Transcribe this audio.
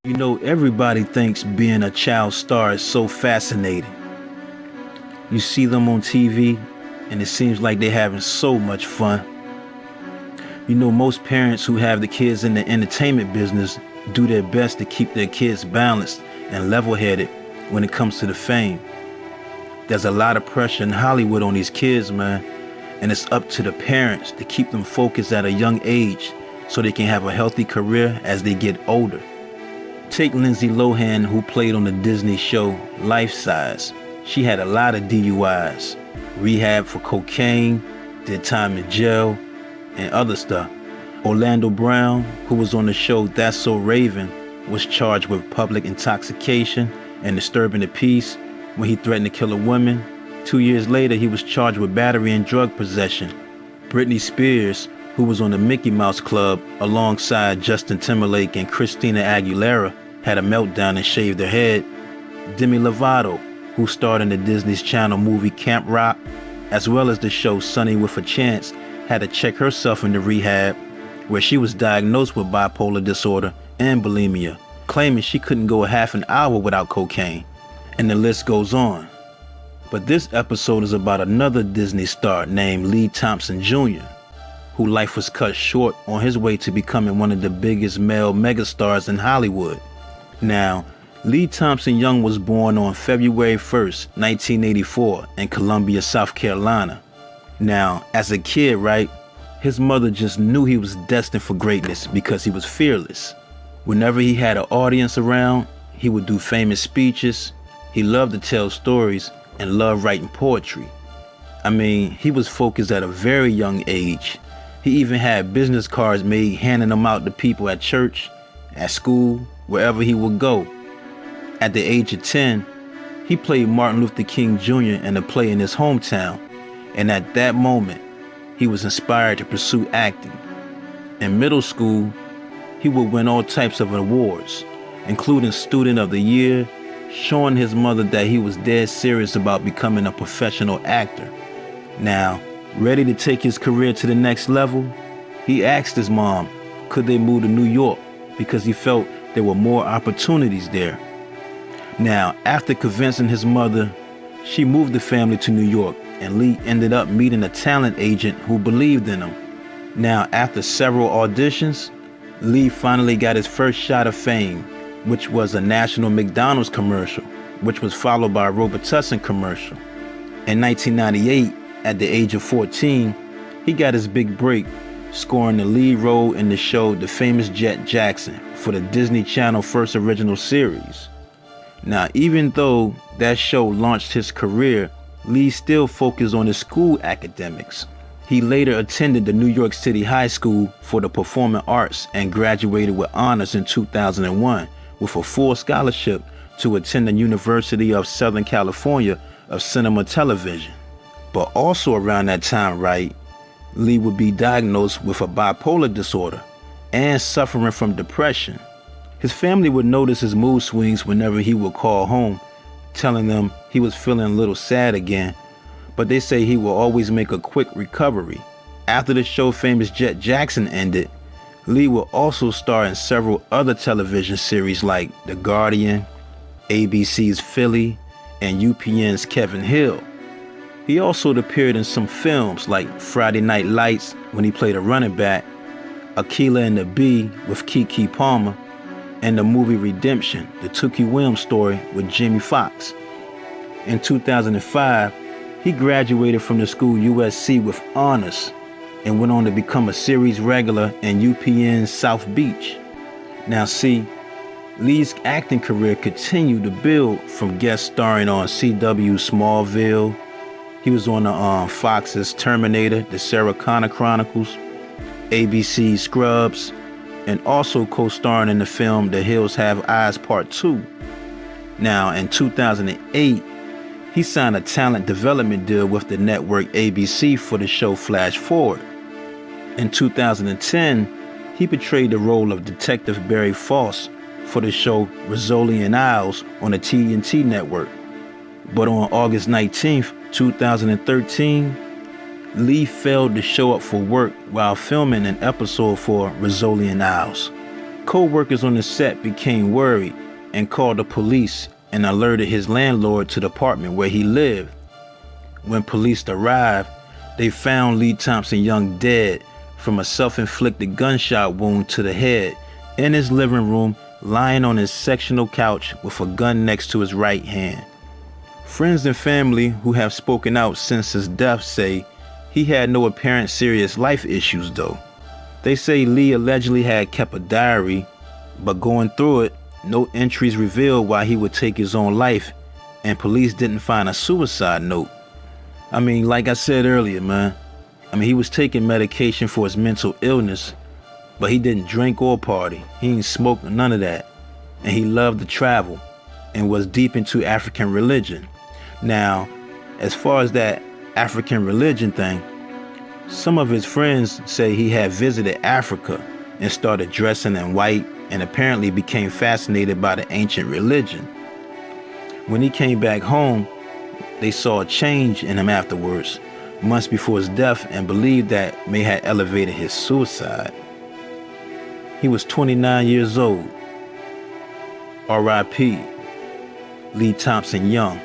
You know, everybody thinks being a child star is so fascinating. You see them on TV, and it seems like they're having so much fun. You know, most parents who have the kids in the entertainment business do their best to keep their kids balanced and level-headed when it comes to the fame. There's a lot of pressure in Hollywood on these kids, man, and it's up to the parents to keep them focused at a young age so they can have a healthy career as they get older. Take Lindsay Lohan, who played on the Disney show Life Size. She had a lot of DUIs, rehab for cocaine, did time in jail, and other stuff. Orlando Brown, who was on the show That's So Raven, was charged with public intoxication and disturbing the peace when he threatened to kill a woman. 2 years later, he was charged with battery and drug possession. Britney Spears, who was on the Mickey Mouse Club alongside Justin Timberlake and Christina Aguilera, had a meltdown and shaved her head. Demi Lovato, who starred in the Disney Channel movie Camp Rock, as well as the show Sunny with a Chance, had to check herself into rehab, where she was diagnosed with bipolar disorder and bulimia, claiming she couldn't go a half an hour without cocaine. And the list goes on. But this episode is about another Disney star named Lee Thompson Jr., whose life was cut short on his way to becoming one of the biggest male megastars in Hollywood. Now, Lee Thompson Young was born on February 1st, 1984 in Columbia, South Carolina. Now, as a kid, right, his mother just knew he was destined for greatness because he was fearless. Whenever he had an audience around, he would do famous speeches. He loved to tell stories and loved writing poetry. I mean, he was focused at a very young age. He even had business cards made, handing them out to people at church, at school, wherever he would go. At the age of 10, he played Martin Luther King Jr. in a play in his hometown, and at that moment, he was inspired to pursue acting. In middle school, he would win all types of awards, including Student of the Year, showing his mother that he was dead serious about becoming a professional actor. Now, ready to take his career to the next level, he asked his mom, could they move to New York because he felt there were more opportunities there. Now, after convincing his mother, she moved the family to New York, and Lee ended up meeting a talent agent who believed in him. Now, after several auditions, Lee finally got his first shot of fame, which was a national McDonald's commercial, which was followed by a Robitussin commercial. In 1998, at the age of 14, he got his big break, scoring the lead role in the show The Famous Jet Jackson for the Disney Channel first original series. Now, even though that show launched his career, Lee still focused on his school academics. He later attended the New York City High School for the Performing Arts and graduated with honors in 2001 with a full scholarship to attend the University of Southern California of Cinema Television. But also around that time, right, Lee would be diagnosed with a bipolar disorder and suffering from depression. His family would notice his mood swings whenever he would call home, telling them he was feeling a little sad again, but they say he will always make a quick recovery. After the show Famous Jet Jackson ended, Lee will also star in several other television series like The Guardian, ABC's Philly, and UPN's Kevin Hill. He also appeared in some films like Friday Night Lights when he played a running back, Akeelah and the Bee with Keke Palmer, and the movie Redemption, the Tookie Williams story with Jamie Foxx. In 2005, he graduated from the school USC with honors and went on to become a series regular in UPN's South Beach. Now see, Lee's acting career continued to build from guest starring on CW's Smallville. He was on the Fox's Terminator, the Sarah Connor Chronicles, ABC's Scrubs, and also co-starring in the film The Hills Have Eyes Part 2. Now, in 2008, he signed a talent development deal with the network ABC for the show Flash Forward. In 2010, he portrayed the role of Detective Barry Foss for the show Rizzoli and Isles on the TNT network. But on August 19th, 2013, Lee failed to show up for work while filming an episode for Rizzoli and Isles. Co-workers on the set became worried and called the police and alerted his landlord to the apartment where he lived. When police arrived, they found Lee Thompson Young dead from a self-inflicted gunshot wound to the head in his living room, lying on his sectional couch with a gun next to his right hand. Friends and family who have spoken out since his death say he had no apparent serious life issues though. They say Lee allegedly had kept a diary, but going through it, no entries revealed why he would take his own life, and police didn't find a suicide note. I mean, like I said earlier, man, he was taking medication for his mental illness, but he didn't drink or party. He didn't smoke, none of that. And he loved to travel and was deep into African religion. Now, as far as that African religion thing, some of his friends say he had visited Africa and started dressing in white and apparently became fascinated by the ancient religion. When he came back home, they saw a change in him afterwards, months before his death, and believed that may have elevated his suicide. He was 29 years old. R.I.P. Lee Thompson Young.